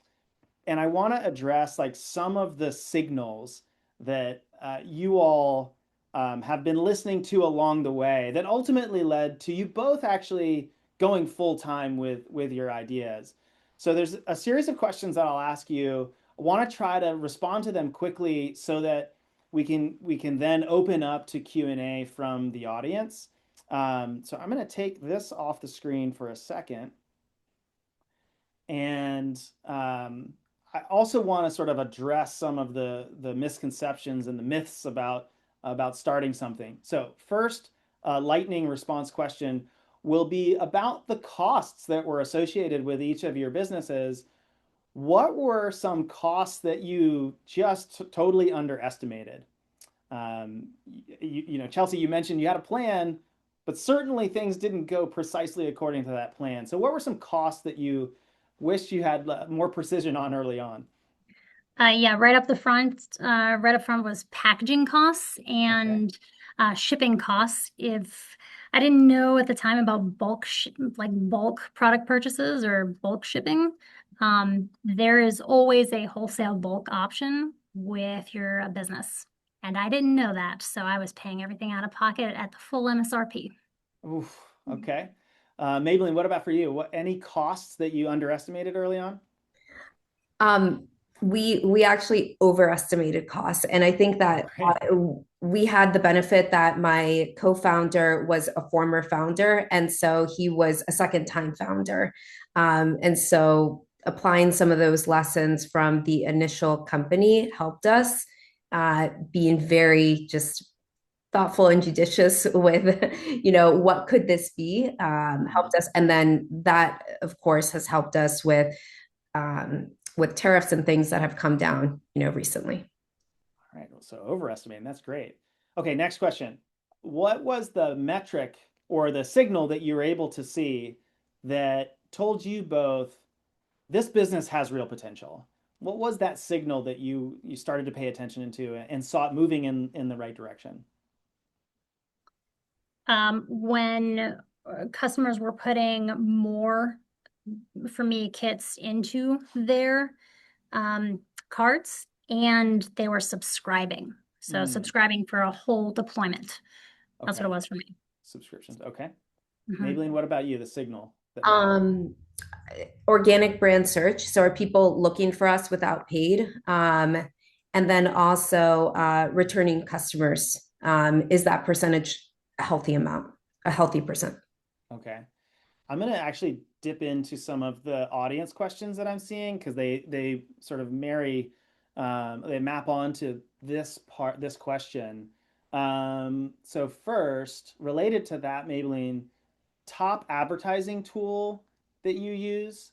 I want to address like some of the signals that you all have been listening to along the way that ultimately led to you both actually going full time with your ideas. So there's a series of questions that I'll ask you. I want to try to respond to them quickly so that we can then open up to Q&A from the audience. So I'm going to take this off the screen for a second. And I also want to sort of address some of the misconceptions and the myths about starting something. So first, lightning response question will be about the costs that were associated with each of your businesses. What were some costs that you just totally underestimated? Chelsea, you mentioned you had a plan, but certainly things didn't go precisely according to that plan. So what were some costs that you wish you had more precision on early on? Yeah, right up front was packaging costs Okay. and shipping costs. If I didn't know at the time about like bulk product purchases or bulk shipping, there is always a wholesale bulk option with your business. And I didn't know that, so I was paying everything out of pocket at the full MSRP. Oof, okay. Maybelline, what about for you? Any costs that you underestimated early on? Um, we actually overestimated costs, and I think that Right. we had the benefit that my co-founder was a former founder, and so he was a second-time founder, and so applying some of those lessons from the initial company helped us, being very just thoughtful and judicious with, what could this be, helped us, and then that, of course, has helped us with tariffs and things that have come down, recently. All right. So overestimating, that's great. Okay, next question. What was the metric or the signal that you were able to see that told you both this business has real potential? What was that signal that you started to pay attention into and saw it moving in the right direction? When customers were putting more, for me, kits into their carts, and they were subscribing. So subscribing for a whole deployment. That's what Okay. it was for me. Subscriptions. Okay. Mhm. Maybelline, what about you? The signal that mattered. Um, Organic brand search. So are people looking for us without paid? And then also returning customers. Is that percentage a healthy amount, a healthy percent? Okay. I'm going to actually dip into some of the audience questions that I'm seeing because they sort of they map onto this question. So first, related to that, Maybelline, top advertising tool that you use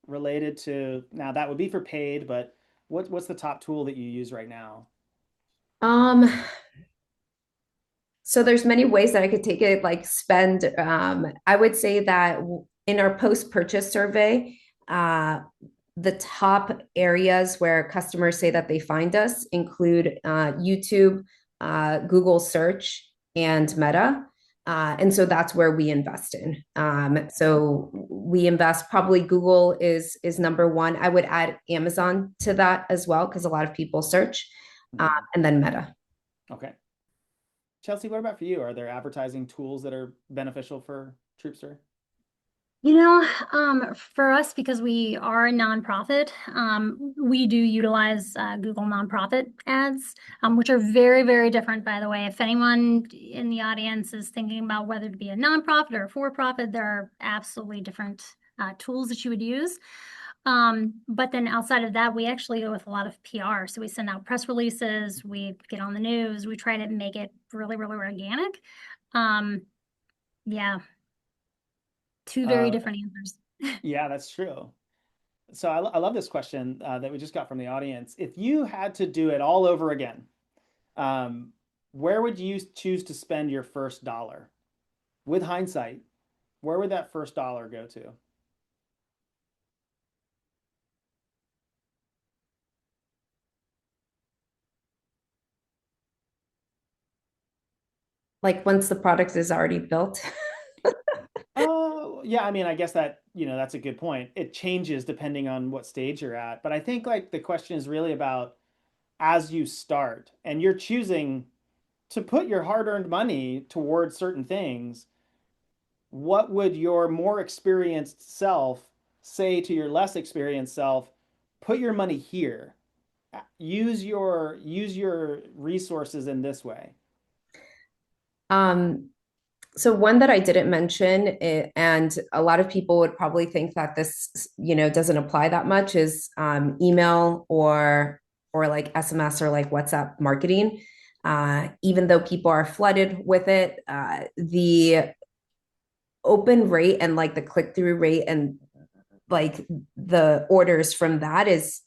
related to, now that would be for paid, but what's the top tool that you use right now? Um, so there's many ways that I could take it, like spend. I would say that in our post-purchase survey, the top areas where customers say that they find us include YouTube, Google search, and Meta. And so that's where we invest in. So we invest, probably Google is number one. I would add Amazon to that as well, because a lot of people search, Mhm. and then Meta. Okay. Chelsea, what about for you? Are there advertising tools that are beneficial for Troopster? For us, because we are a nonprofit, we do utilize Google nonprofit ads, which are very, very different, by the way. If anyone in the audience is thinking about whether to be a nonprofit or a for-profit, there are absolutely different tools that you would use. But then outside of that, we actually go with a lot of PR. So we send out press releases, we get on the news, we try to make it really, really organic. Um, yeah, two very Uh, different answers. yeah, that's true. So I love this question that we just got from the audience. If you had to do it all over again, um, where would you choose to spend your first dollar? With hindsight, where would that first dollar go to? Like once the product is already built. Oh, yeah, I mean, I guess that's a good point. It changes depending on what stage you're at. But I think like the question is really about as you start and you're choosing to put your hard-earned money towards certain things, what would your more experienced self say to your less experienced self? Put your money here. Use your resources in this way. Um, so one that I didn't mention, and a lot of people would probably think that this, doesn't apply that much, is email or like SMS or like WhatsApp marketing. Even though people are flooded with it, the open rate and like the click through rate and like the orders from that is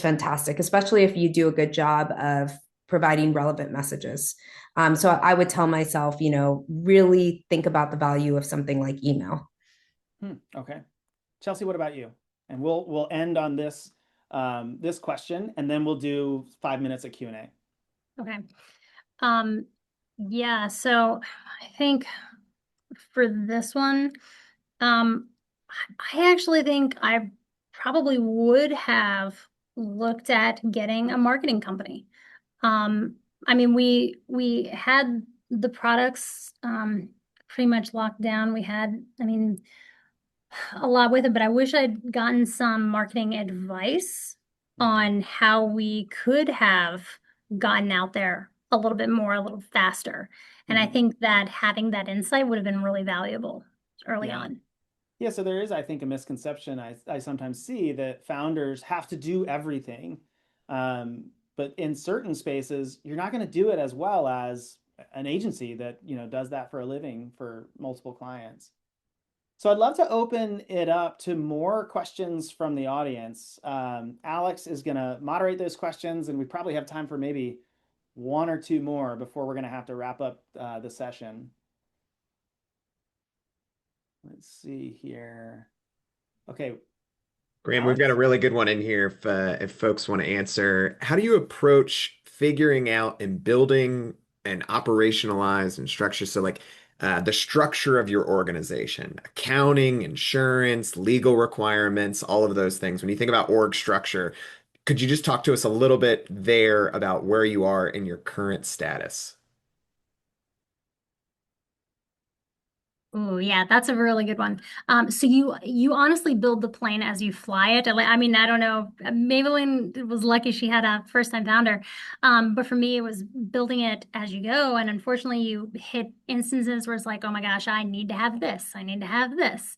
fantastic, especially if you do a good job of providing relevant messages. So I would tell myself, really think about the value of something like email. Okay. Chelsea, what about you? And we'll end on this question, and then we'll do 5 minutes of Q&A. Okay. Um, yeah, so I think for this one, um, I actually think I probably would have looked at getting a marketing company. I mean, we had the products pretty much locked down. We had, I mean, a lot with it, but I wish I'd gotten some marketing advice on how we could have gotten out there a little bit more, a little faster. And I think that having that insight would have been really valuable early Yeah. on. Yeah, so there is, I think, a misconception I sometimes see that founders have to do everything. But in certain spaces, you're not going to do it as well as an agency that, does that for a living for multiple clients. So I'd love to open it up to more questions from the audience. Alex is going to moderate those questions, and we probably have time for maybe one or two more before we're going to have to wrap up the session. Let's see here. Okay. Graham, we've Alex? got a really good one in here if folks want to answer. How do you approach figuring out and building and operationalize and structure? So, like the structure of your organization, accounting, insurance, legal requirements, all of those things. When you think about org structure, could you just talk to us a little bit there about where you are in your current status? Oh yeah, that's a really good one. So you honestly build the plane as you fly it. I mean, I don't know. Maybelline was lucky she had a first-time founder, but for me, it was building it as you go. And unfortunately, you hit instances where it's like, oh my gosh, I need to have this. I need to have this.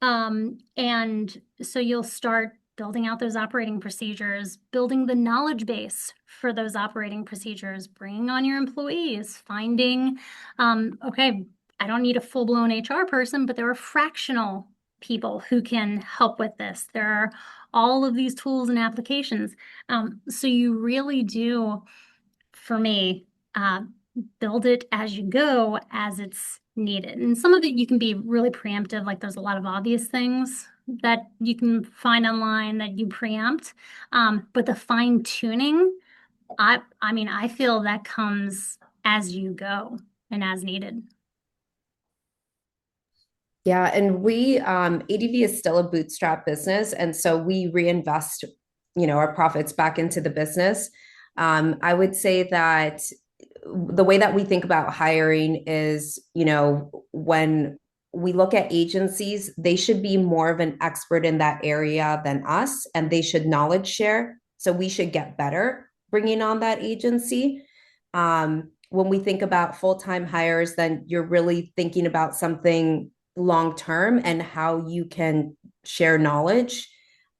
And so you'll start building out those operating procedures, building the knowledge base for those operating procedures, bringing on your employees, finding, okay, I don't need a full-blown HR person, but there are fractional people who can help with this. There are all of these tools and applications. So you really do, for me, build it as you go as it's needed. And some of it you can be really preemptive, like there's a lot of obvious things that you can find online that you preempt. But the fine tuning, I mean, I feel that comes as you go and as needed. Yeah, and we ADV is still a bootstrap business, and so we reinvest, our profits back into the business. I would say that the way that we think about hiring is, when we look at agencies, they should be more of an expert in that area than us, and they should knowledge share. So we should get better bringing on that agency. When we think about full-time hires, then you're really thinking about something long term and how you can share knowledge.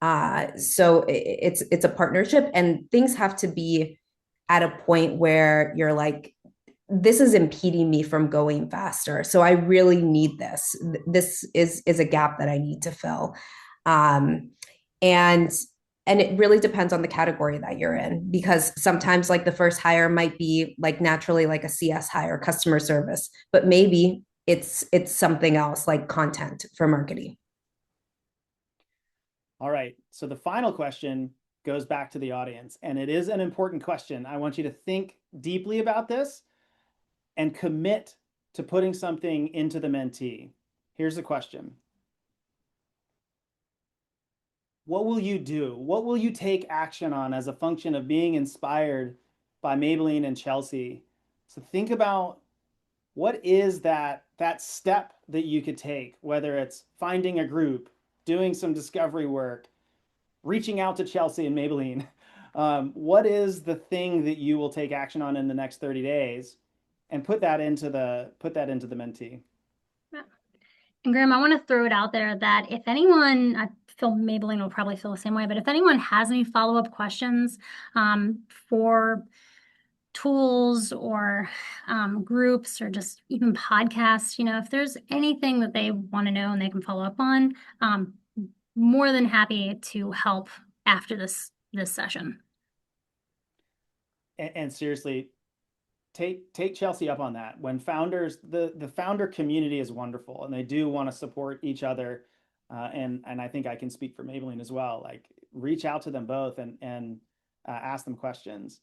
So it's a partnership, and things have to be at a point where you're like, this is impeding me from going faster. So I really need this. This is a gap that I need to fill. Um, and and it really depends on the category that you're in, because sometimes like the first hire might be like naturally like a CS hire, customer service, but maybe it's something else like content for marketing. All right. So the final question goes back to the audience, and it is an important question. I want you to think deeply about this and commit to putting something into the mentee. Here's the question. What will you do? What will you take action on as a function of being inspired by Maybelline and Chelsea? So think about what is that step that you could take, whether it's finding a group, doing some discovery work, reaching out to Chelsea and Maybelline. What is the thing that you will take action on in the next 30 days and put that into the mentee? And Graham, I want to throw it out there that if anyone, I feel Maybelline will probably feel the same way, but if anyone has any follow-up questions for tools or groups or just even podcasts, if there's anything that they want to know and they can follow up on, more than happy to help after this session. And seriously, take Chelsea up on that. When founders, the founder community is wonderful, and they do want to support each other. And I think I can speak for Maybelline as well. Like, reach out to them both and ask them questions.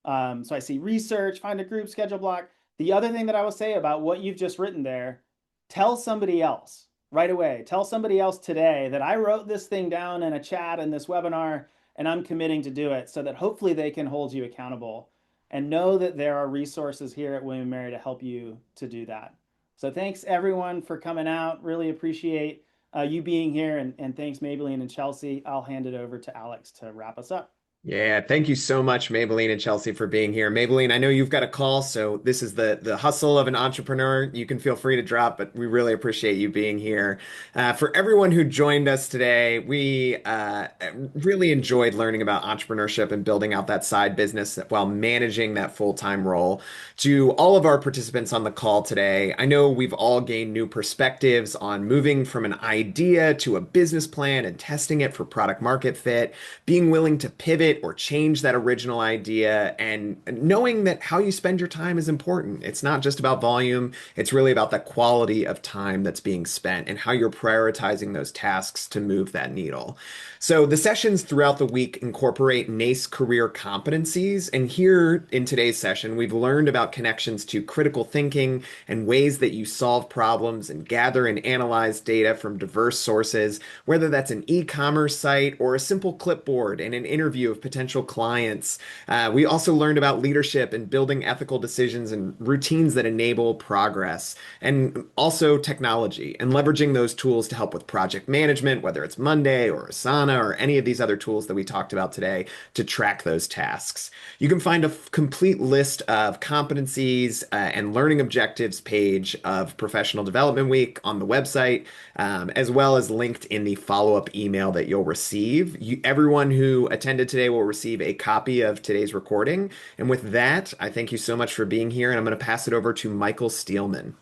So I see research, find a group, schedule block. The other thing that I will say about what you've just written there, tell somebody else right away. Tell somebody else today that I wrote this thing down in a chat in this webinar, and I'm committing to do it, so that hopefully they can hold you accountable. and know that there are resources here at William & Mary to help you to do that. So thanks everyone for coming out. Really appreciate you being here, and thanks Maybelline and Chelsea. I'll hand it over to Alex to wrap us up. Yeah, thank you so much, Maybelline and Chelsea, for being here. Maybelline, I know you've got a call, so this is the hustle of an entrepreneur. You can feel free to drop, but we really appreciate you being here. For everyone who joined us today, we really enjoyed learning about entrepreneurship and building out that side business while managing that full-time role. To all of our participants on the call today, I know we've all gained new perspectives on moving from an idea to a business plan and testing it for product market fit, being willing to pivot or change that original idea, and knowing that how you spend your time is important. It's not just about volume, it's really about the quality of time that's being spent and how you're prioritizing those tasks to move that needle. So the sessions throughout the week incorporate NACE career competencies, and here in today's session, we've learned about connections to critical thinking and ways that you solve problems and gather and analyze data from diverse sources, whether that's an e-commerce site or a simple clipboard and an interview of potential clients. We also learned about leadership and building ethical decisions and routines that enable progress, and also technology and leveraging those tools to help with project management, whether it's Monday or Asana or any of these other tools that we talked about today to track those tasks. You can find a complete list of competencies and learning objectives page of Professional Development Week on the website, as well as linked in the follow-up email that you'll receive. Everyone who attended today will receive a copy of today's recording. And with that, I thank you so much for being here, and I'm going to pass it over to Michael Steelman.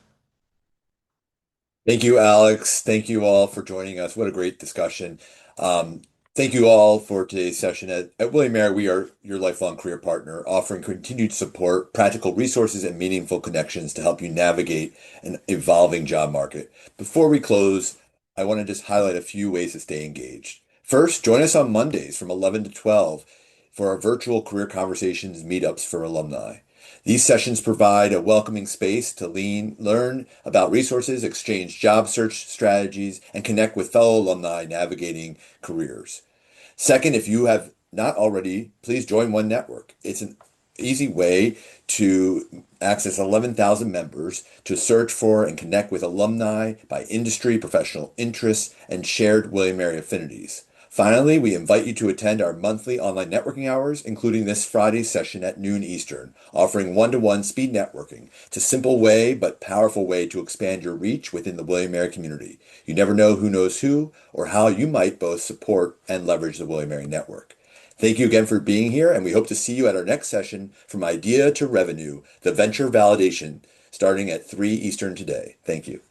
Thank you, Alex. Thank you all for joining us. What a great discussion. Thank you all for today's session. At William & Mary, we are your lifelong career partner, offering continued support, practical resources, and meaningful connections to help you navigate an evolving job market. Before we close, I want to just highlight a few ways to stay engaged. First, join us on Mondays from 11 to 12 for our virtual career conversations meetups for alumni. These sessions provide a welcoming space to learn about resources, exchange job search strategies, and connect with fellow alumni navigating careers. Second, if you have not already, please join One Network. It's an easy way to access 11,000 members to search for and connect with alumni by industry, professional interests, and shared William & Mary affinities. Finally, we invite you to attend our monthly online networking hours, including this Friday's session at noon Eastern, offering one-to-one speed networking. It's a simple way, but powerful way to expand your reach within the William & Mary community. You never know who knows who or how you might both support and leverage the William & Mary network. Thank you again for being here, and we hope to see you at our next session, From Idea to Revenue, the Venture Validation, starting at 3 Eastern today. Thank you.